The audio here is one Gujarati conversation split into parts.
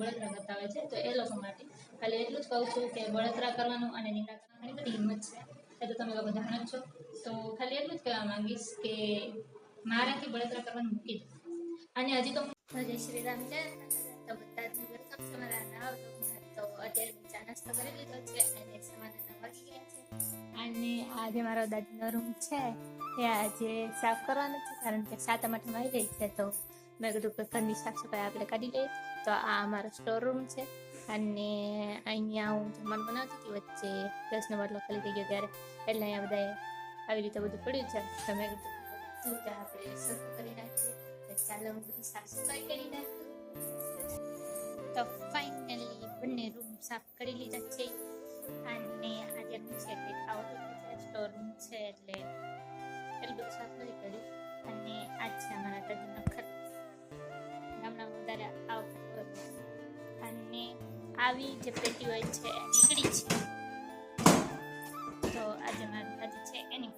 બળતરા કરતા હોય છે, તો એ લોકો માટે ખાલી એટલું જ કહું છું કે બળતરા કરવાનું અને નિંદા કરવાની ઘણી બધી હિંમત છે, એ તો તમે લોકો જાણો જ છો. તો ખાલી એટલું જ કહેવા માંગીશ કે મારાથી બળતરા કરવાનું મૂકી દો. અને હજી તો જય શ્રી રામ છે, તો બધા જ વેલકમ છે મારા નવા બ્લોગમાં. તો અત્યારે ચા નાસ્તો કરી લીધો છે અને સવારના વાગી ગયા છે, અને આજે મારો દાદીનો રૂમ છે એ આજે સાફ કરવાનો છે, કારણ કે 7 આઠમ આવી રહી છે, તો મેં કીધું કે ઘરની સાફ સફાઈ આપણે કરી લઈએ. તો આ અમારો સ્ટોર રૂમ છે, અને અહીંયા હું જમવાનું બનાવતી હતી, વચ્ચે ગેસનો બાટલો ખાલી થઈ ગયો ત્યારે, એટલે અહીંયા બધા આવી રીતે બધું પડ્યું છે. તો મેં કીધું બધું આપણે સરખું કરી નાખીએ. ચાલો હું બધી સાફ સફાઈ કરી નાખું. તો ફાઇનલી બંને રૂમ સાફ કરી લીધા છે, અને આજે રૂમ છે એટલે આવો સ્ટોર રૂમ છે એટલે એટલું બધું સાફ નથી કર્યું. અને આજ છે અમારા દાદીનો ખર્ચ, ગામના વધારે આવો, અને આવી જે પેટી હોય છે એ નીકળી છે, તો આજે મારી દાદી છે એની.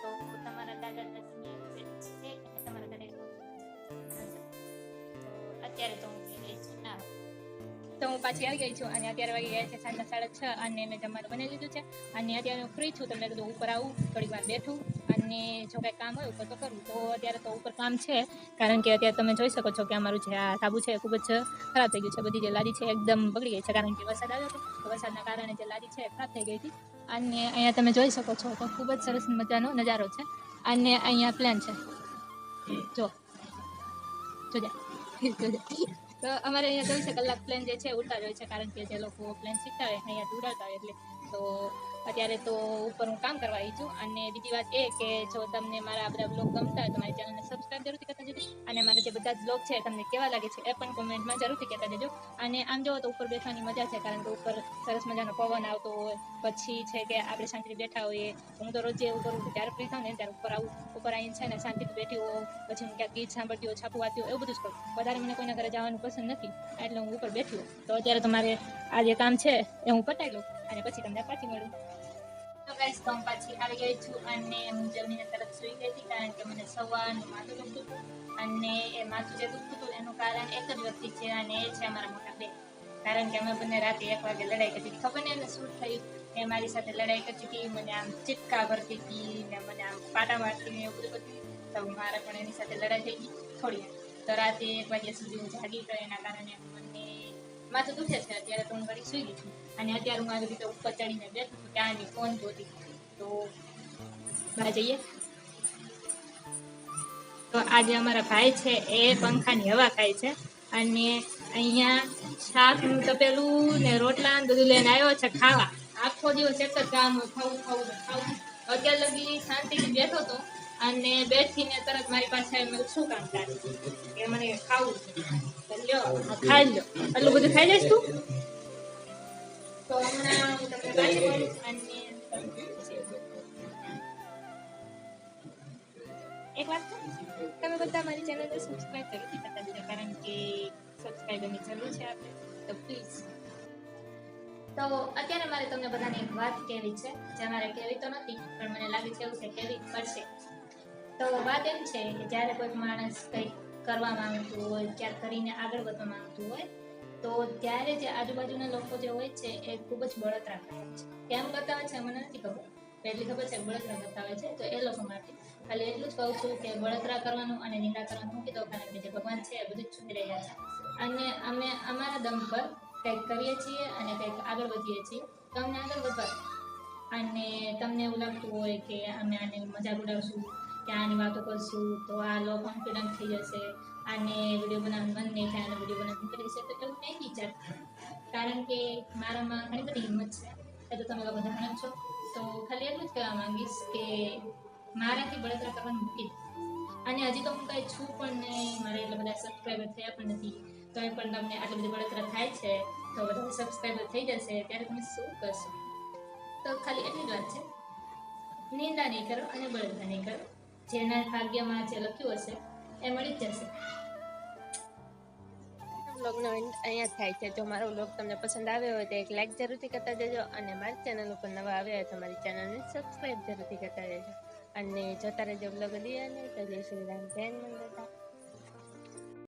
તો તમારા દાદા દાદીની છે કે તમારા દાદા, અત્યારે તો હું ગઈ છું ના, તો હું પાછી આવી ગઈ છું, અને અત્યારે વાગી ગયા છે 6:30, અને મેં જમવાનું બનાવી લીધું છે, અને અત્યારે હું ફ્રી છું. તો મેં કીધું ઉપર આવું, થોડી વાર બેઠું, અને જો કંઈ કામ હોય ઉપર તો કરું. તો અત્યારે તો ઉપર કામ છે, કારણ કે અત્યારે તમે જોઈ શકો છો કે અમારું જે આ ધાબુ છે એ ખૂબ જ ખરાબ થઈ ગયું છે. બધી જે લાદી છે એકદમ બગડી ગઈ છે, કારણ કે વરસાદ આવ્યો હતો, તો વરસાદના કારણે જે લાદી છે એ ખરાબ થઈ ગઈ હતી. અને અહીંયા તમે જોઈ શકો છો તો ખૂબ જ સરસ મજાનો નજારો છે, અને અહીંયા પ્લેન છે, જો જોજા. તો અમારે અહીંયા 24 કલાક પ્લેન જે છે ઉડતા જ હોય છે, કારણ કે જે લોકો પ્લેન શીખતા હોય અહીંયા ઉડાડતા હોય એટલે. તો અત્યારે તો ઉપર હું કામ કરવા આવી છું. અને બીજી વાત એ કે જો તમને મારા આ બધા બ્લોગ ગમતા હોય તો મારી ચેનલને સબસ્ક્રાઈબ જરૂરથી કરતા જજો, અને મારા જે બધા જ બ્લોગ છે તમને કેવા લાગે છે એ પણ કોમેન્ટમાં જરૂરથી કહેતા જજો. અને આમ જોવો તો ઉપર બેસવાની મજા છે, કારણ કે ઉપર સરસ મજાનો પવન આવતો હોય, પછી છે કે આપણે શાંતિથી બેઠા હોઈએ. હું તો રોજ એવું કરું કે જ્યારે ફ્રી થાઉં ને ત્યારે ઉપર આવું, ઉપર આવીને છે ને શાંતિથી બેઠી હોઉં, પછી હું ક્યાંક ગીત સાંભળતી હોય, છાપું વાંચતી હોય, એવું બધું જ કરું. વધારે મને કોઈના ઘરે જવાનું પસંદ નથી, એટલે હું ઉપર બેઠી હોઉં. તો અત્યારે તમારે આ જે કામ છે એ હું પતાવી લઉં, અને પછી તમને પાછી મળું. તો ગાઈસ, તો હું પાછી આવી ગઈ છું, અને હું જમીને તરત સૂઈ ગઈ હતી, કારણ કે મને સવારનું માથું દુખતું હતું. અને એ માથું જે દુખતું હતું એનું કારણ એક જ વ્યક્તિ છે, અને એ છે અમારા મોટા બેન. કારણ કે અમે બંને રાતે 1 વાગે લડાઈ કરી. ખબર નહીં એને શું થયું, એ મારી સાથે લડાઈ કરતી હતી, મને આમ ચીટકા ભરતી હતી, ને મને આમ પાટા મારતી ને એવું બધું કરતી. તો મારે પણ એની સાથે લડાઈ થઈ ગઈ થોડી. તો રાતે 1 વાગ્યા સુધી હું જાગી, તો એના કારણે મને માથું દુખે છે. અત્યારે તો હું ઘડી સૂઈ ગઈ છું, અને અત્યારે હું આવી રીતે ઉપર ચડીને બેઠું છું, ત્યાંની ફોન જોતી. તો બહાર જઈએ. તો આજે અમારા ભાઈ છે એ પંખાની હવા ખાય છે, અને અહીંયા શાકનું તપેલું ને રોટલા ને બધું લઈને આવ્યો છે ખાવા. આખો દિવસ એક જ કામ, ખાવું ખાવું ખાવું. અત્યાર લગી શાંતિથી બેઠો હતો, અને બેઠીને તરત મારી પાસે મેં શું કામ કરે કે મને ખાવું છે, લ્યો ખાઈ લો. એટલું બધું ખાઈ જઈશ તું? તો હમણાં હું તમને પાછી મળીશ. અને એક વાત છે, તમે બધા મારી ચેનલને સબસ્ક્રાઇબ જરૂરથી કરતા જજો, કારણ કે સબસ્ક્રાઇબરની જરૂર છે આપણે, તો પ્લીઝ. તો અત્યારે મારે તમને બધાને એક વાત કહેવી છે, જે મારે કહેવી તો નથી, પણ મને લાગે છે એવું છે કહેવી પડશે. તો વાત એમ છે કે જ્યારે કોઈ માણસ કંઈક કરવા માંગતું હોય, ક્યાંક કરીને આગળ વધવા માંગતું હોય, તો ત્યારે જે આજુબાજુના લોકો જે હોય છે એ ખૂબ જ બળતરા કરે છે. કેમ કરતા હોય છે મને નથી ખબર, એટલી ખબર છે બળતરા કરતા હોય છે. તો એ લોકો માટે ખાલી એટલું જ કહું છું કે બળતરા કરવાનું અને નિંદા કરવાનું મૂકી દો, કારણ કે જે ભગવાન છે એ બધું જ છૂટી રહ્યા છે, અને અમે અમારા દમ પર કંઈક કરીએ છીએ અને કંઈક આગળ વધીએ છીએ. તો અમને આગળ વધવા દો. અને તમને એવું લાગતું હોય કે અમે આને મજાક ઉડાવશું કે આની વાતો કરશું તો આ લો કોન્ફિડન્ટ થઈ જશે, આને વિડીયો બનાવવાનું મન નહીં થાય, આને વિડીયો બનાવવાનું કરી દેશે, તો એવું નહીં વિચારતા, કારણ કે મારામાં ઘણી બધી હિંમત છે, એ તો તમે લોકો જાણો જ છો. તો ખાલી એટલું જ કહેવા માંગીશ કે મારાથી બળતરા કરવાનું મૂકી દો. અને હજી તો હું કંઈ છું પણ નહીં, મારે એટલા બધા સબસ્ક્રાઈબર થયા પણ નથી, તો એ પણ તમને આટલી બધી બળતરા થાય છે, તો બધા સબસ્ક્રાઈબર થઈ જશે ત્યારે તમે શું કરશો? તો ખાલી એટલી જ વાત છે, નિંદા નહીં કરો અને બળતરા નહીં કરો. જેના ભાગ્યમાં જે લખ્યું હશે એ મળી જ જશે. વ્લોગનો એન્ડ અહીંયા થાય છે. જો મારો વ્લોગ તમને પસંદ આવ્યો હોય તો એક લાઈક જરૂરથી કરતા જજો, અને મારી ચેનલ ઉપર નવા આવ્યા હોય તો મારી ચેનલને સબસ્ક્રાઈબ જરૂરથી કરતા જજો, અને જોતા રહેજો વ્લોગ દિયા ને. તો જય શ્રી રામ, જય મંગળા.